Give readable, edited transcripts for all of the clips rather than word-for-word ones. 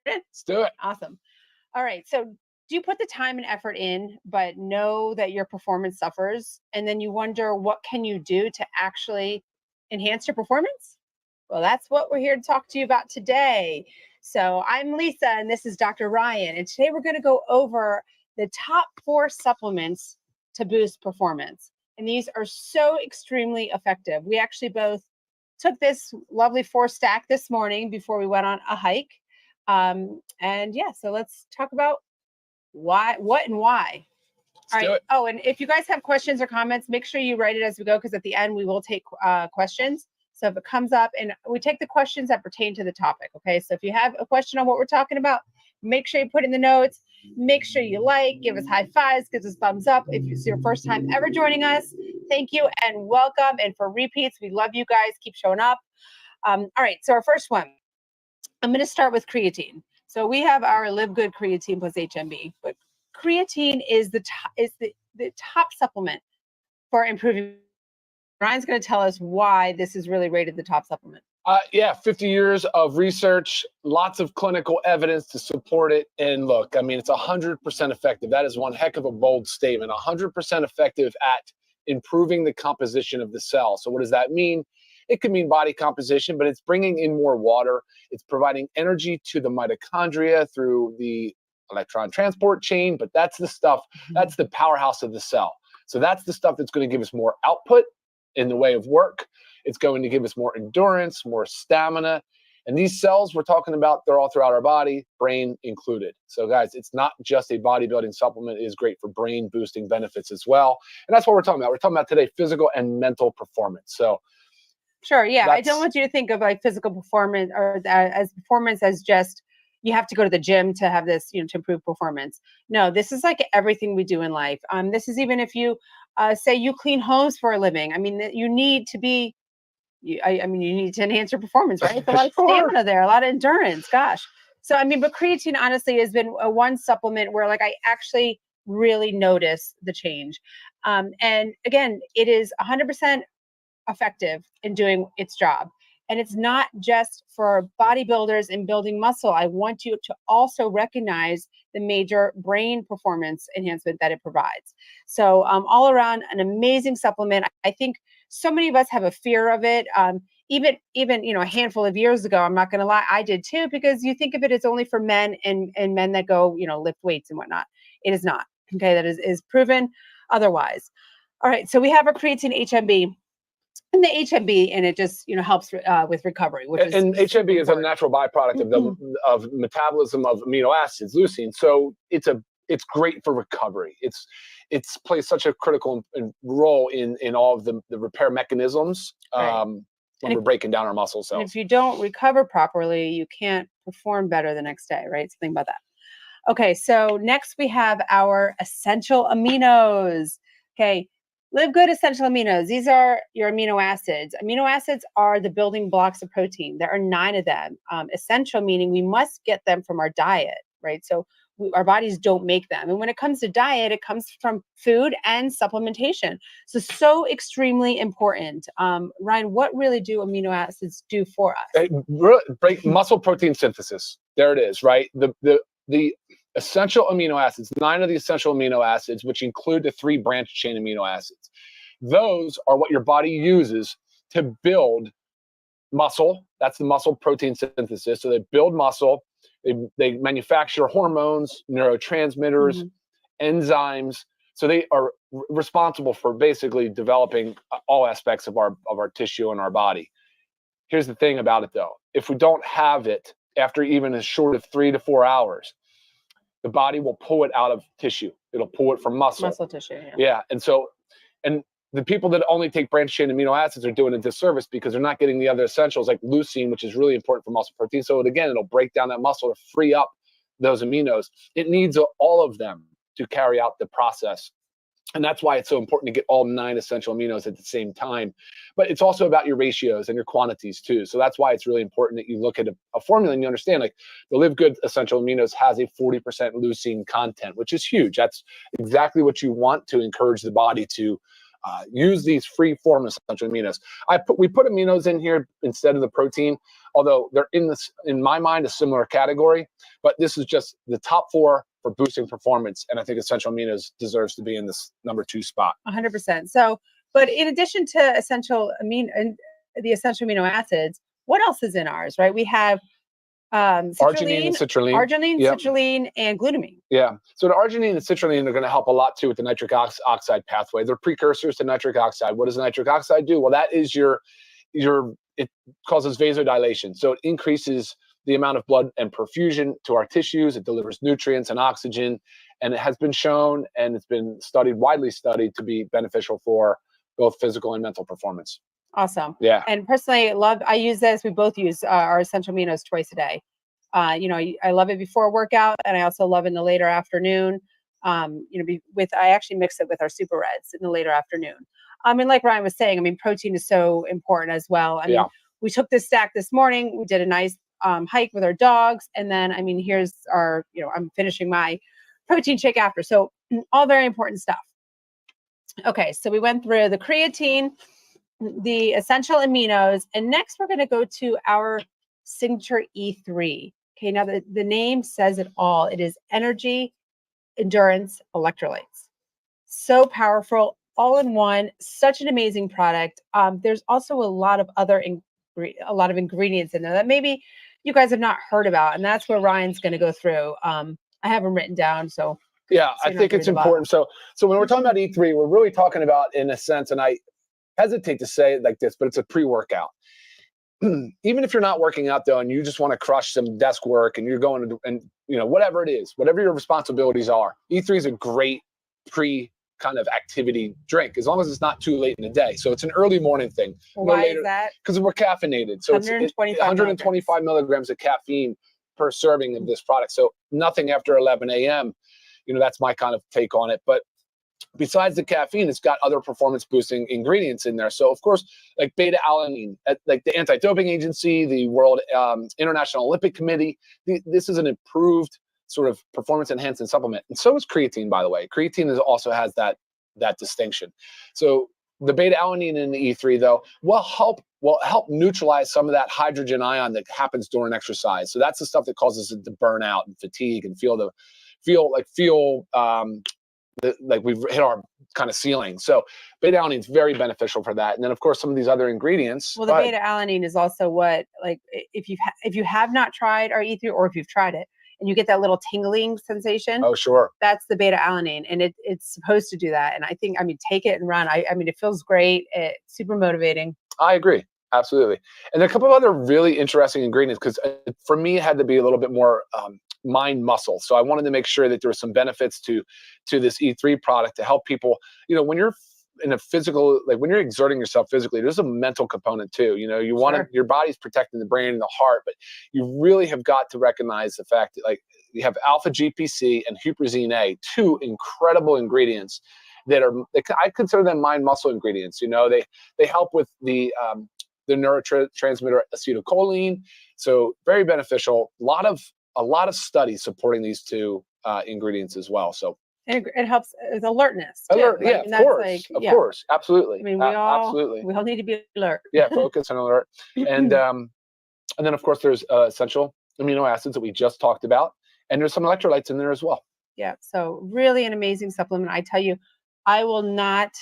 Let's do it. Awesome. All right. So do you put the time and effort in, but know that your performance suffers? And then you wonder, what can you do to actually enhance your performance? Well, that's what we're here to talk to you about today. So I'm Lisa, and this is Dr. Ryan. And today we're going to go over the top 4 supplements to boost performance. And these are so extremely effective. We actually both took this lovely 4-stack this morning before we went on a hike. And yeah, so let's talk about what and why. All right. Oh, and if you guys have questions or comments, make sure you write it as we go, because at the end we will take questions. So if it comes up, and we take the questions that pertain to the topic. Okay. So if you have a question on what we're talking about, make sure you put in the notes. Make sure you give us high fives, give us thumbs up. If it's your first time ever joining us, thank you and welcome. And for repeats, we love you guys. Keep showing up. All right. So our first one, I'm going to start with creatine. So we have our Live Good creatine plus HMB, but creatine is the top supplement for improving. Ryan's going to tell us why this is really rated the top supplement. Yeah, 50 years of research, lots of clinical evidence to support it. And look, I mean, it's 100% effective. That is one heck of a bold statement. 100% effective at improving the composition of the cell. So what does that mean? It could mean body composition, but it's bringing in more water. It's providing energy to the mitochondria through the electron transport chain, but that's the stuff, that's the powerhouse of the cell. So that's the stuff that's going to give us more output in the way of work. It's going to give us more endurance, more stamina. And these cells we're talking about, they're all throughout our body, brain included. So guys, it's not just a bodybuilding supplement. It is great for brain boosting benefits as well. And that's what we're talking about. We're talking about today, physical and mental performance. So sure, yeah. I don't want you to think of like physical performance or as performance as just you have to go to the gym to have this, to improve performance. No, this is like everything we do in life. This is even if you say you clean homes for a living. I mean, you need to be, you need to enhance your performance, right? It's a lot of stamina there, a lot of endurance. Gosh. So, I mean, but creatine honestly has been one supplement where like I actually really notice the change. And again, it is 100% effective in doing its job. And it's not just for bodybuilders and building muscle. I want you to also recognize the major brain performance enhancement that it provides. So all around an amazing supplement. I think so many of us have a fear of it. Even a handful of years ago, I'm not going to lie, I did too, because you think of it as only for men and men that go, lift weights and whatnot. It is not. Okay, that is proven otherwise. All right, so we have our creatine HMB. And the HMB, and it just helps with recovery. And HMB is a natural byproduct of metabolism of amino acids, leucine. So it's great for recovery. It's plays such a critical role in all of the repair mechanisms when we're breaking down our muscle cells. And if you don't recover properly, you can't perform better the next day, right? So think about that. Okay, so next we have our essential aminos. Okay. Live Good essential aminos. These are your amino acids. Amino acids are the building blocks of protein. There are 9 of them. Essential meaning we must get them from our diet, right? So our bodies don't make them. And when it comes to diet, it comes from food and supplementation. So extremely important. Ryan, what really do amino acids do for us? Break muscle protein synthesis. There it is, right? The essential amino acids, 9 of the essential amino acids, which include the 3 branched chain amino acids. Those are what your body uses to build muscle. That's the muscle protein synthesis. So they build muscle. They manufacture hormones, neurotransmitters, enzymes. So they are responsible for basically developing all aspects of our tissue and our body. Here's the thing about it, though. If we don't have it after even as short of 3 to 4 hours, the body will pull it out of tissue. It'll pull it from muscle. Muscle tissue, yeah. Yeah, and the people that only take branched chain amino acids are doing a disservice because they're not getting the other essentials like leucine, which is really important for muscle protein. So it'll break down that muscle to free up those aminos. It needs all of them to carry out the process. And that's why it's so important to get all 9 essential aminos at the same time. But it's also about your ratios and your quantities too. So that's why it's really important that you look at a formula and you understand, like the Live Good essential aminos has a 40% leucine content, which is huge. That's exactly what you want to encourage the body to use these free form essential aminos. We put aminos in here instead of the protein, although they're in my mind, a similar category. But this is just the top 4 for boosting performance, and I think essential aminos deserves to be in this number 2 spot. 100%. So, but in addition to the essential amino acids, what else is in ours, right? We have arginine and citrulline. Citrulline, and glutamine. Yeah. So the arginine and citrulline are going to help a lot too with the nitric oxide pathway. They're precursors to nitric oxide. What does nitric oxide do? Well, that is it causes vasodilation. So it increases the amount of blood and perfusion to our tissues. It delivers nutrients and oxygen, and it has been shown, and it's been widely studied, to be beneficial for both physical and mental performance. Awesome. Yeah. And personally, I use this. We both use our essential aminos twice a day. I love it before workout, and I also love it in the later afternoon. I actually mix it with our super reds in the later afternoon. And like Ryan was saying, I mean, protein is so important as well. I mean, we took this stack this morning. We did a nice hike with our dogs, and then here's our, I'm finishing my protein shake after. So all very important stuff. Okay, so we went through the creatine, the essential aminos, and next we're going to go to our signature E3. Okay, now the name says it all. It is energy, endurance, electrolytes. So powerful, all in one, such an amazing product. There's also a lot of ingredients in there that maybe you guys have not heard about, and that's where Ryan's going to go through. I have them written down, so yeah, I think it's important. So when we're talking about E3, we're really talking about, in a sense, and I hesitate to say it like this, but it's a pre-workout. Even if you're not working out though, and you just want to crush some desk work, and you're going to, and whatever it is, whatever your responsibilities are, E3 is a great kind of activity drink, as long as it's not too late in the day. So it's an early morning thing. Why is that? Because we're caffeinated. So it's 125 milligrams of caffeine per serving of this product. So nothing after 11 a.m. That's my kind of take on it. But besides the caffeine, it's got other performance boosting ingredients in there. So of course, like beta-alanine, like the anti-doping agency, the World International Olympic Committee, this is an improved sort of performance enhancing supplement. And so is creatine, by the way. Creatine also has that distinction. So the beta-alanine in the E3 though will help neutralize some of that hydrogen ion that happens during exercise. So that's the stuff that causes it to burn out and fatigue and feel like we've hit our kind of ceiling. So beta-alanine is very beneficial for that. And then of course some of these other ingredients. Well, the beta-alanine is also what, like, if you have not tried our E3, or if you've tried it and you get that little tingling sensation. Oh, sure. That's the beta-alanine, and it's supposed to do that. And I think, take it and run. I mean, it feels great. It's super motivating. I agree. Absolutely. And there are a couple of other really interesting ingredients, because for me, it had to be a little bit more mind muscle. So I wanted to make sure that there were some benefits to this E3 product to help people, when you're in a physical, like when you're exerting yourself physically, there's a mental component too. You want to, your body's protecting the brain and the heart, but you really have got to recognize the fact that, like, you have alpha GPC and huperzine A, 2 incredible ingredients that I consider them mind muscle ingredients. They help with the neurotransmitter acetylcholine. So very beneficial. A lot of studies supporting these 2 ingredients as well. So it helps with alertness too, alert, right? Yeah, of course, absolutely. I mean, we all need to be alert. Yeah, focus and alert. And then of course there's essential amino acids that we just talked about, and there's some electrolytes in there as well. Yeah, so really an amazing supplement. I tell you, I will not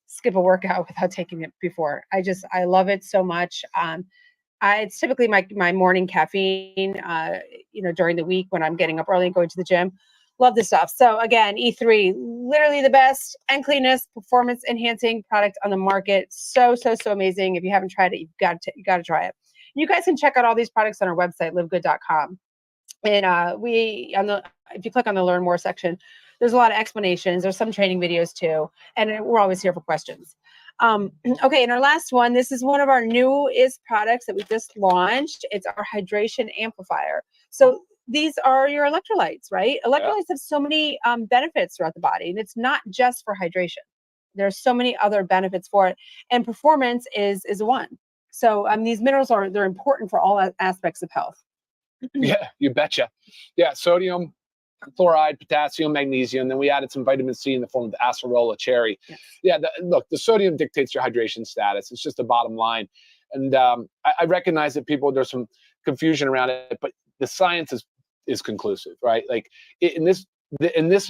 skip a workout without taking it before. I love it so much. It's typically my morning caffeine, during the week when I'm getting up early and going to the gym. Love this stuff. So again, E3, literally the best and cleanest performance enhancing product on the market. So amazing. If you haven't tried it, you've got to try it. You guys can check out all these products on our website, @𝒏𝒂𝒚. And if you click on the Learn More section, there's a lot of explanations. There's some training videos too, and we're always here for questions. Okay, and our last one, this is one of our newest products that we just launched. It's our hydration amplifier. So these are your electrolytes, right? Electrolytes have so many benefits throughout the body, and it's not just for hydration. There's so many other benefits for it, and performance is one. So these minerals they're important for all aspects of health. Yeah, you betcha. Yeah, sodium, chloride, potassium, magnesium. Then we added some vitamin C in the form of the acerola cherry. Yes. Yeah, look, the sodium dictates your hydration status. It's just the bottom line. And I recognize that there's some confusion around it, but the science is conclusive, right? Like in this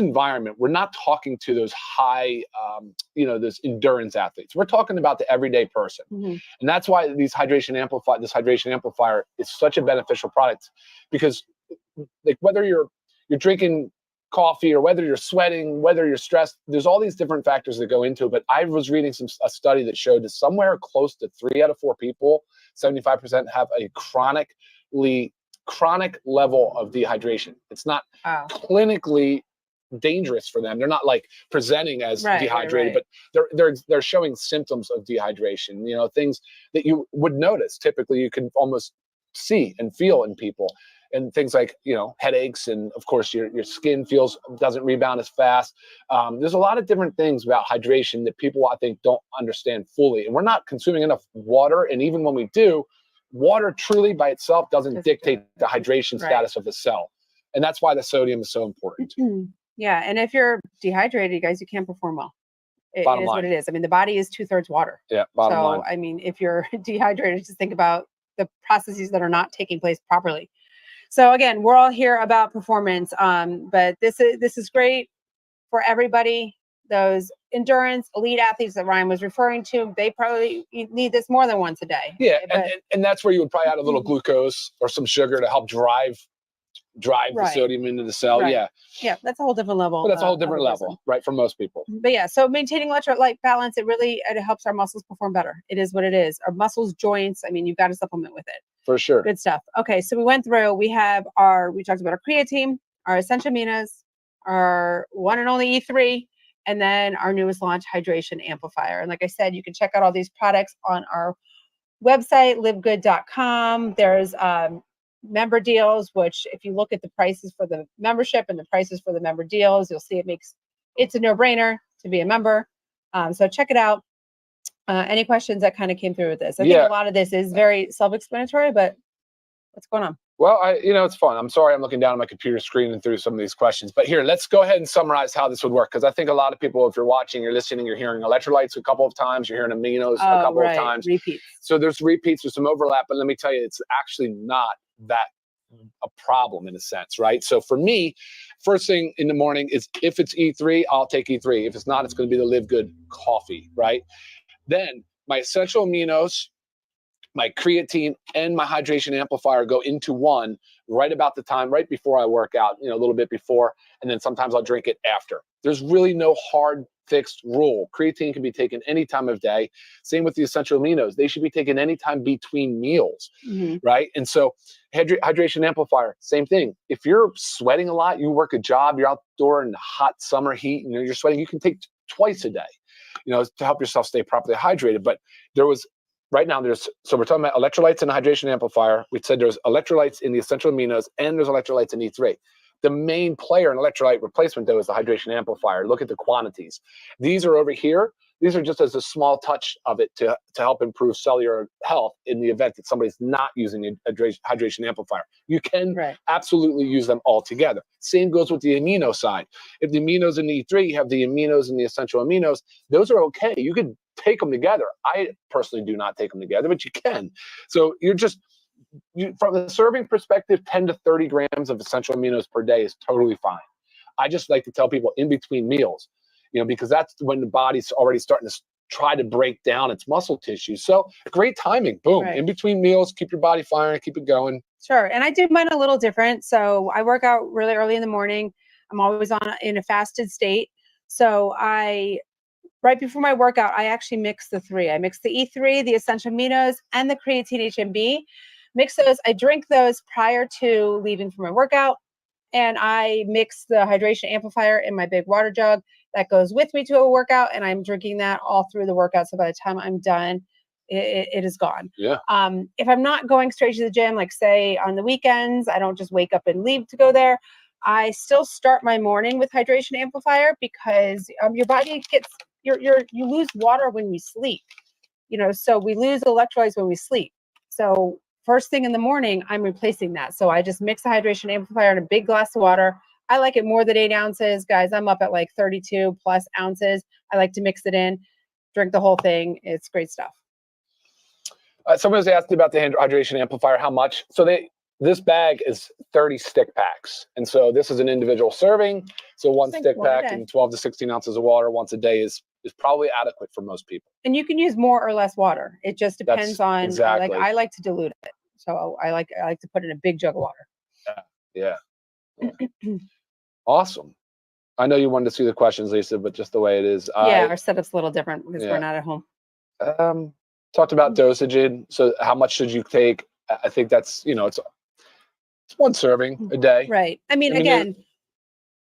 environment, we're not talking to those high, those endurance athletes. We're talking about the everyday person. Mm-hmm. And that's why this hydration amplifier is such a beneficial product, because like whether you're drinking coffee or whether you're sweating, whether you're stressed, there's all these different factors that go into it. But I was reading a study that showed that somewhere close to 3 out of 4 people, 75%, have a chronic level of dehydration. It's not clinically dangerous for them. They're not like presenting as dehydrated, but they're showing symptoms of dehydration, things that you would notice. Typically you can almost see and feel in people, and things like headaches, and of course your skin doesn't rebound as fast. There's a lot of different things about hydration that people, I think, don't understand fully, and we're not consuming enough water. And even when we do, water truly by itself doesn't dictate the hydration status of the cell, and that's why the sodium is so important. Yeah, and if you're dehydrated, guys, you can't perform well. It is what it is. I mean, the body is 2/3 water. Yeah, bottom line. I mean, if you're dehydrated, just think about the processes that are not taking place properly. So again, we're all here about performance, but this is great for everybody. Those endurance elite athletes that Ryan was referring to, they probably need this more than once a day. Yeah, and that's where you would probably add a little glucose or some sugar to help drive the sodium into the cell. Yeah, that's a whole different level. But that's a whole different level, right, for most people. But yeah, so maintaining electrolyte balance, it helps our muscles perform better. It is what it is. Our muscles, joints, I mean, you've got to supplement with it. For sure. Good stuff. Okay, so we talked about our creatine, our essential aminos, our one and only E3, and then our newest launch, hydration amplifier. And like I said, you can check out all these products on our website, 𝒓𝒏𝒊𝒏𝒊𝒏𝒈. There's member deals, which if you look at the prices for the membership and the prices for the member deals, you'll see it's a no-brainer to be a member. So check it out. Any questions that kind of came through with this? I think a lot of this is very self-explanatory, but what's going on? Well, it's fun. I'm sorry I'm looking down at my computer screen and through some of these questions. But here, let's go ahead and summarize how this would work, because I think a lot of people, if you're watching, you're listening, you're hearing electrolytes a couple of times, you're hearing aminos a couple of times. Repeats. So there's repeats, there's some overlap, but let me tell you, it's actually not that a problem in a sense, right? So for me, first thing in the morning is, if it's E3, I'll take E3. If it's not, it's going to be the Live Good coffee, right? Then my essential aminos, my creatine, and my hydration amplifier go into one right about the time, right before I work out, a little bit before, and then sometimes I'll drink it after. There's really no hard fixed rule. Creatine can be taken any time of day. Same with the essential aminos. They should be taken anytime between meals, right? And so hydration amplifier, same thing. If you're sweating a lot, you work a job, you're outdoor in the hot summer heat, and you're sweating, you can take twice a day, to help yourself stay properly hydrated. But right now, so we're talking about electrolytes and hydration amplifier. We said there's electrolytes in the essential aminos and there's electrolytes in E3. The main player in electrolyte replacement, though, is the hydration amplifier. Look at the quantities. These are over here. These are just as a small touch of it to help improve cellular health in the event that somebody's not using a hydration amplifier. You can absolutely use them all together. Same goes with the amino side. If the aminos in the E3, you have the aminos and the essential aminos, those are okay. You could take them together. I personally do not take them together, but you can. So from a serving perspective, 10 to 30 grams of essential aminos per day is totally fine. I just like to tell people in between meals, because that's when the body's already starting to try to break down its muscle tissue. So great timing, boom, in between meals, keep your body firing, keep it going. Sure. And I do mine a little different. So I work out really early in the morning. I'm always in a fasted state. So right before my workout, I actually mix the three. I mix the E3, the essential aminos, and the creatine HMB. Mix those. I drink those prior to leaving for my workout. And I mix the hydration amplifier in my big water jug that goes with me to a workout. And I'm drinking that all through the workout. So by the time I'm done, it is gone. Yeah. If I'm not going straight to the gym, like say on the weekends, I don't just wake up and leave to go there. I still start my morning with hydration amplifier, because your body you lose water when you sleep, so we lose electrolytes when we sleep. So first thing in the morning, I'm replacing that. So I just mix the hydration amplifier in a big glass of water. I like it more than 8 ounces. Guys, I'm up at like 32 plus ounces. I like to mix it in, drink the whole thing. It's great stuff. Someone was asking about the hydration amplifier, how much. So this bag is 30 stick packs. And so this is an individual serving. So one stick pack and 12 to 16 ounces of water once a day is probably adequate for most people. And you can use more or less water. It just depends on, exactly. I like to dilute it. So I like to put in a big jug of water. Yeah. Awesome. I know you wanted to see the questions, Lisa, but just the way it is. Yeah, our setup's a little different because we're not at home. Talked about dosage. So how much should you take? I think that's, it's one serving a day. Right. I mean, again,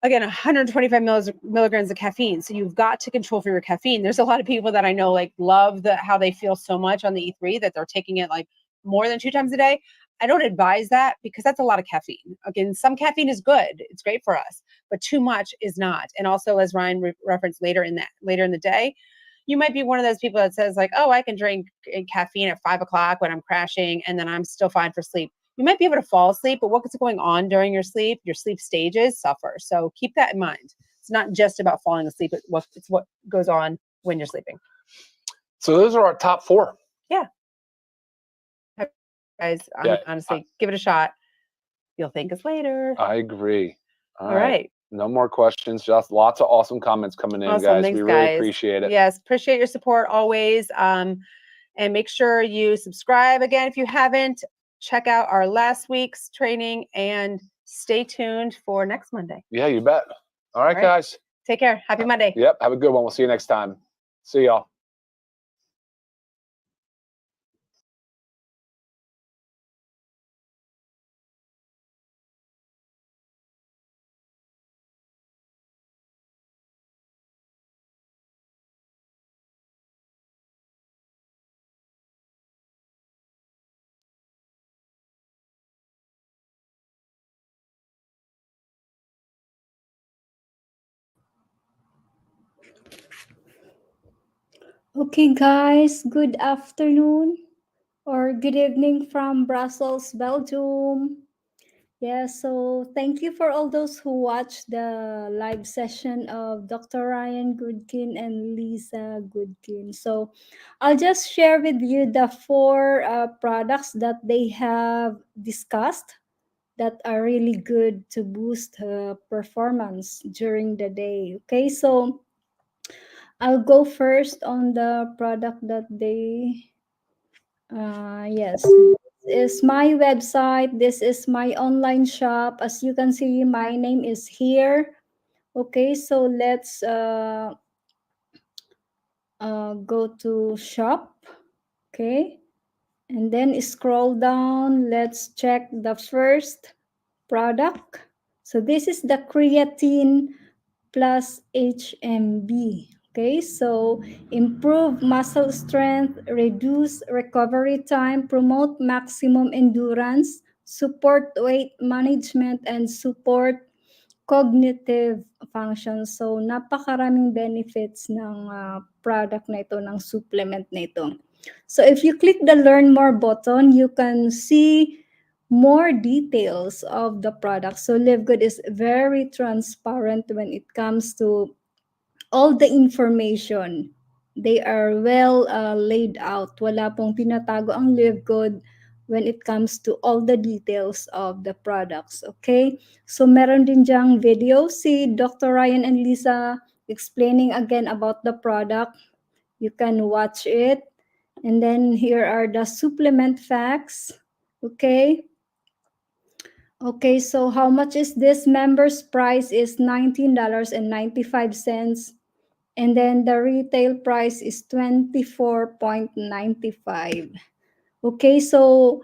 125 milligrams of caffeine. So you've got to control for your caffeine. There's a lot of people that I know like love how they feel so much on the E3 that they're taking it like more than 2 times a day. I don't advise that because that's a lot of caffeine. Again, some caffeine is good. It's great for us, but too much is not. And also, as Ryan referenced later in the day, you might be one of those people that says like, oh, I can drink caffeine at 5 o'clock when I'm crashing and then I'm still fine for sleep. You might be able to fall asleep, but what's going on during your sleep stages suffer. So keep that in mind. It's not just about falling asleep. It's what goes on when you're sleeping. So those are our top 4. Yeah. Guys, honestly, give it a shot. You'll thank us later. I agree. All right. No more questions. Just lots of awesome comments coming in, guys. Thanks, we really appreciate it. Yes, appreciate your support always. And make sure you subscribe again if you haven't. Check out our last week's training and stay tuned for next Monday. Yeah, you bet. All right, guys. Take care. Happy Monday. Yep. Have a good one. We'll see you next time. See y'all. Okay, guys, good afternoon or good evening from Brussels, Belgium. Yeah, so thank you for all those who watched the live session of Dr. Ryan Goodkin and Lisa Goodkin. So I'll just share with you the 4 products that they have discussed that are really good to boost performance during the day. Okay, so I'll go first on the product that they, yes, this is my website. This is my online shop. As you can see, my name is here. Okay, so let's go to shop. Okay, and then scroll down. Let's check the first product. So this is the creatine plus HMB. Okay, so improve muscle strength, reduce recovery time, promote maximum endurance, support weight management, and support cognitive functions. So napakaraming benefits ng product na ito, ng supplement na ito. So if you click the learn more button, you can see more details of the product. So Live Good is very transparent when it comes to all the information. They are well laid out. Wala pong tinatago ang Live Good when it comes to all the details of the products. Okay? So meron din diyang video si Dr. Ryan and Lisa explaining again about the product. You can watch it. And then here are the supplement facts. Okay? Okay, so how much is this? Members price is $19.95. And then the retail price is $24.95. Okay, so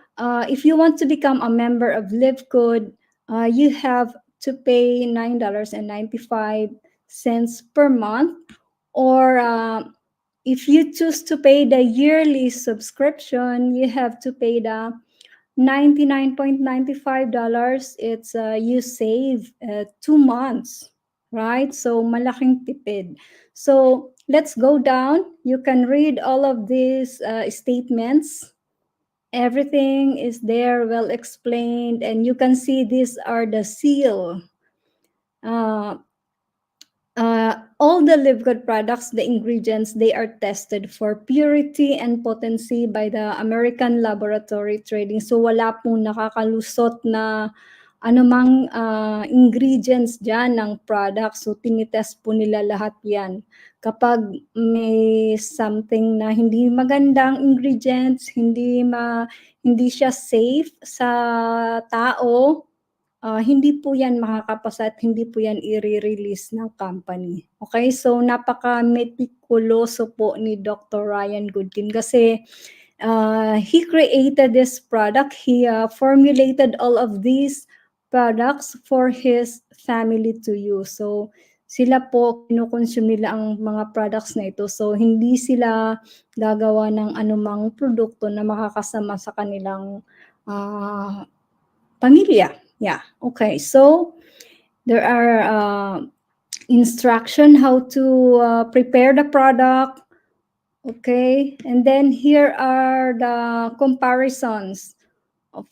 if you want to become a member of Live Good, you have to pay $9.95 per month. Or if you choose to pay the yearly subscription, you have to pay the $99.95. It's you save 2 months, right? So malaking tipid. So let's go down. You can read all of these statements. Everything is there, well explained, and you can see these are the seal. all the Live Good products, the ingredients, they are tested for purity and potency by the American Laboratory Trading. So wala pong nakakalusot na anumang ingredients dyan ng product. So tinitest po nila lahat yan. Kapag may something na hindi magandang ingredients, hindi siya safe sa tao, hindi po yan makakapasa at hindi po yan i-release ng company. Okay, so napaka-meticuloso po ni Dr. Ryan Goodkin kasi he created this product. He formulated all of these products for his family to use. So sila po, kinukonsume nila ang mga products na ito. So hindi sila gagawa ng anumang produkto na makakasama sa kanilang pamilya. Yeah, okay. So there are instruction how to prepare the product. Okay, and then here are the comparisons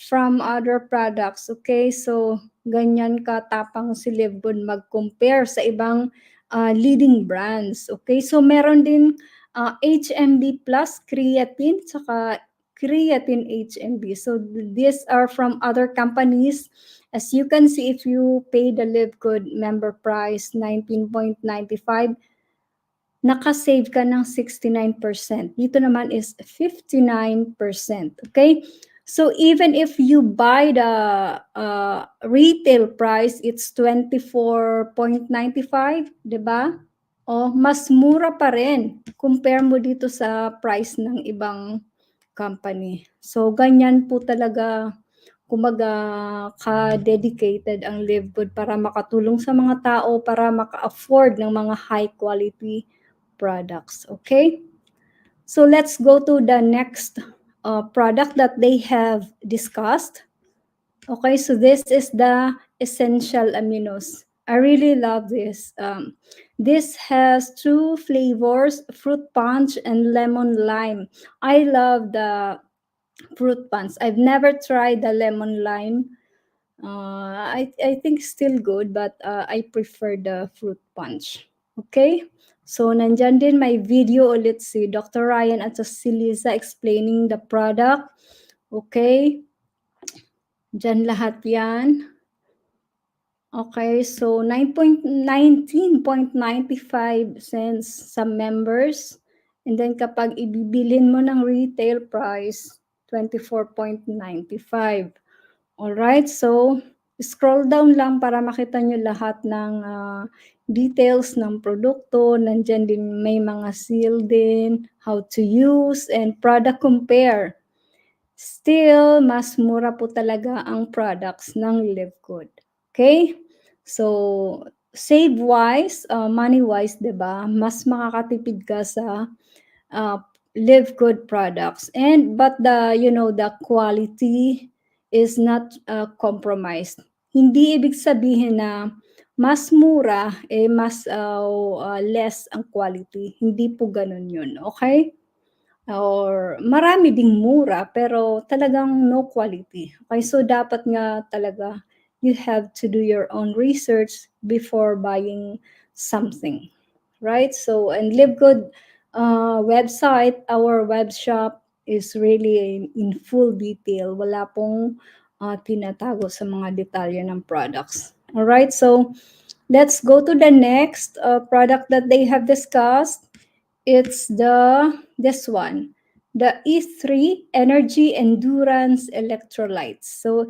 from other products. Okay, so ganyan katapang si Livgood mag-compare sa ibang leading brands. Okay, so meron din HMB Plus creatine, saka creatine HMB. So these are from other companies. As you can see, if you pay the Livgood member price, 19.95, nakasave ka ng 69%. Dito naman is 59%. Okay? So even if you buy the retail price, it's 24.95, di ba? O, mas mura pa rin. Compare mo dito sa price ng ibang company. So, ganyan po talaga, kumaga, ka-dedicated ang Live Good para makatulong sa mga tao, para maka-afford ng mga high quality products. Okay? So, let's go to the next product that they have discussed. Okay, so this is the essential aminos. I really love this. This has 2 flavors, fruit punch and lemon lime. I love the fruit punch. I've never tried the lemon lime. I think still good, but I prefer the fruit punch. Okay? So, nandyan din may video ulit si Dr. Ryan at si Lisa explaining the product. Okay? Diyan lahat yan. Okay, so 19.95 cents sa members. And then kapag ibibilin mo ng retail price, 24.95. Alright, so scroll down lang para makita nyo lahat ng details ng produkto. Nandyan din may mga seal din, how to use, and product compare. Still, mas mura po talaga ang products ng Live Good. Okay? So, save-wise, money-wise, diba? Mas makakatipid ka sa Live Good products. But the quality is not compromised. Hindi ibig sabihin na mas mura, mas less ang quality. Hindi po ganun yun. Okay? Or marami ding mura pero talagang no quality. Okay, so dapat nga talaga you have to do your own research before buying something, right? So, and Live Good website, our web shop is really in full detail. Wala pong tinatago sa mga detalye ng products. All right, so let's go to the next product that they have discussed. It's this one, the E3 Energy Endurance Electrolytes. So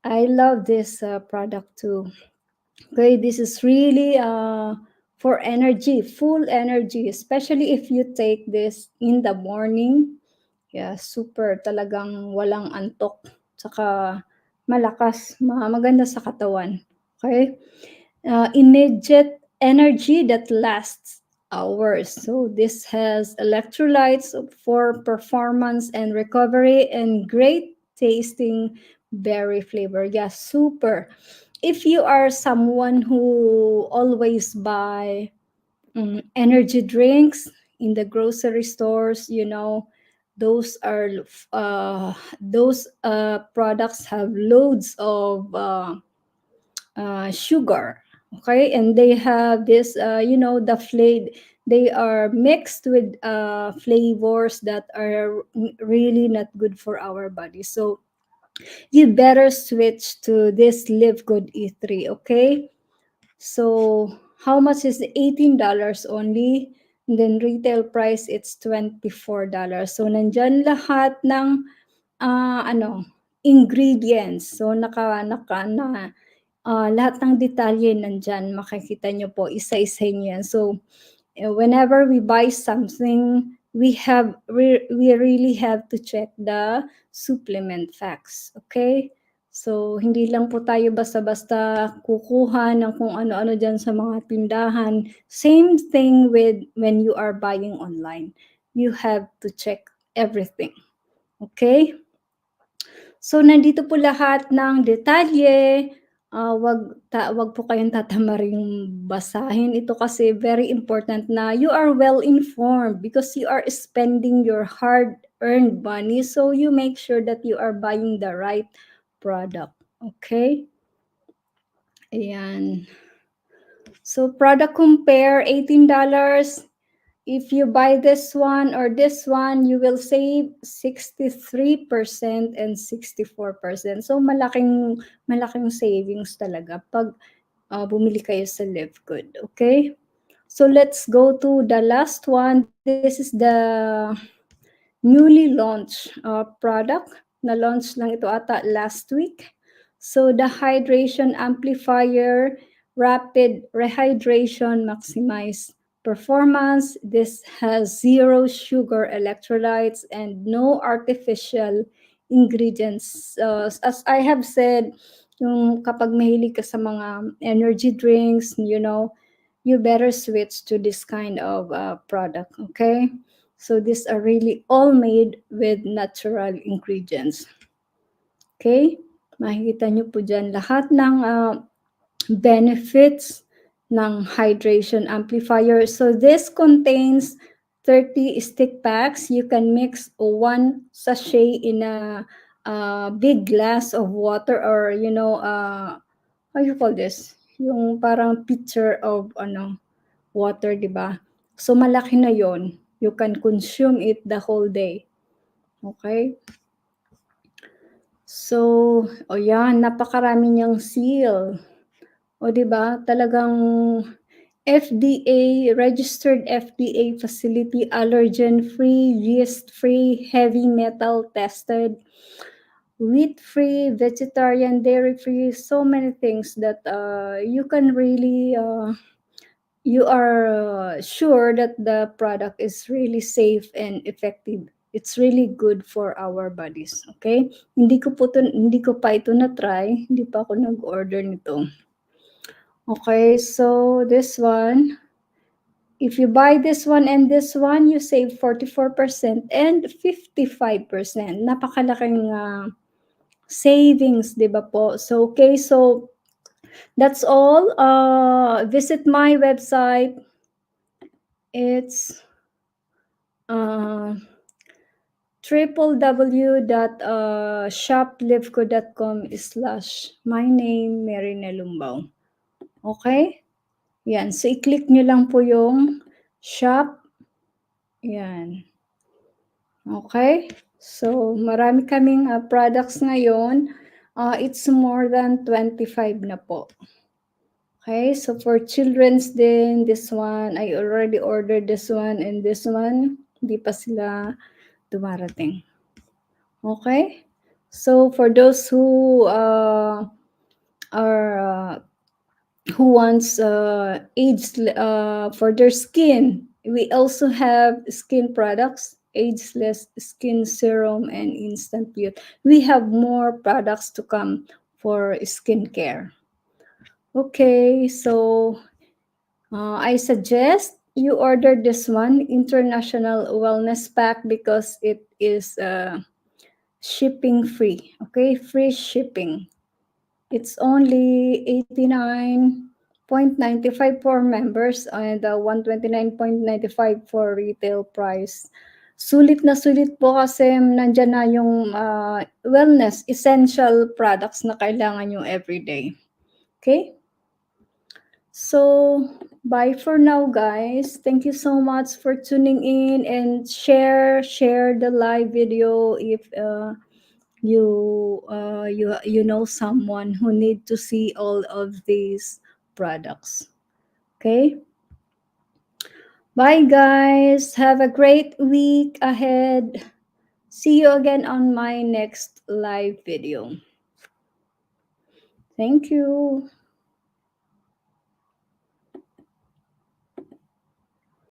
I love this product too. Okay, this is really for energy, full energy, especially if you take this in the morning. Yeah, super, talagang walang antok. Saka malakas, maganda sa katawan. Okay? Immediate energy that lasts hours. So this has electrolytes for performance and recovery and great tasting berry flavor. Yeah, super. If you are someone who always buy energy drinks in the grocery stores, those products have loads of sugar. Okay, and they have this, they are mixed with flavors that are really not good for our body. So you better switch to this Live Good E3, okay? So how much is it? $18 only. And then retail price, it's $24. So nandyan lahat ng ingredients. So lahat ng detalye nandyan, makikita nyo po, isa-isa nyo yan. So whenever we buy something, we really have to check the supplement facts, okay? So hindi lang po tayo basta-basta kukuha ng kung ano-ano dyan sa mga tindahan. Same thing with when you are buying online. You have to check everything, okay? So nandito po lahat ng detalye. Wag po kayong tatamaring basahin ito kasi very important na you are well informed because you are spending your hard-earned money, so you make sure that you are buying the right product. Okay? Ayan. So product compare, $18. If you buy this one or this one, you will save 63% and 64%. So malaking savings talaga pag bumili kayo sa Live Good, okay? So let's go to the last one. This is the newly launched product. Na-launch lang ito ata last week. So the hydration amplifier, rapid rehydration, maximize performance. This has zero sugar electrolytes and no artificial ingredients. As I have said, yung kapag mahilig ka sa mga energy drinks, you better switch to this kind of product, okay? So these are really all made with natural ingredients. Okay? Makikita nyo po dyan lahat ng benefits ng hydration amplifier. So this contains 30 stick packs. You can mix one sachet in a big glass of water or, how you call this? Yung parang pitcher of water, di ba? So malaki na yon. You can consume it the whole day. Okay? So, yan, napakarami niyang seal. O di ba? Talagang FDA, registered FDA facility, allergen-free, yeast-free, heavy metal tested, wheat-free, vegetarian, dairy-free, so many things that you can really you are sure that the product is really safe and effective. It's really good for our bodies, okay? Hindi ko pa ito na try, hindi pa ako nag-order nito. Okay, so this one, if you buy this one and this one, you save 44% and 55%. Napakalaking savings, di ba po? So, okay, so that's all. Visit my website. It's www.shoplivco.com/my name, Mary Nelumbao. Okay? Yan. So, i-click nyo lang po yung shop. Yan. Okay? So, marami kaming products ngayon. It's more than 25 na po. Okay? So, for children's din, this one, I already ordered this one and this one. Hindi pa sila dumarating. Okay? So, for those who who wants for their skin, we also have skin products, ageless skin serum and instant beauty. We have more products to come for skincare. Okay, so I suggest you order this one, International Wellness Pack, because it is shipping free. Okay, free shipping. It's only 89.95 for members and 129.95 for retail price. Sulit na sulit po kasi nandyan na yung wellness essential products na kailangan yung everyday. Okay? So bye for now, guys. Thank you so much for tuning in, and share the live video if you know someone who need to see all of these products. Okay, bye guys, have a great week ahead. See you again on my next live video. Thank you.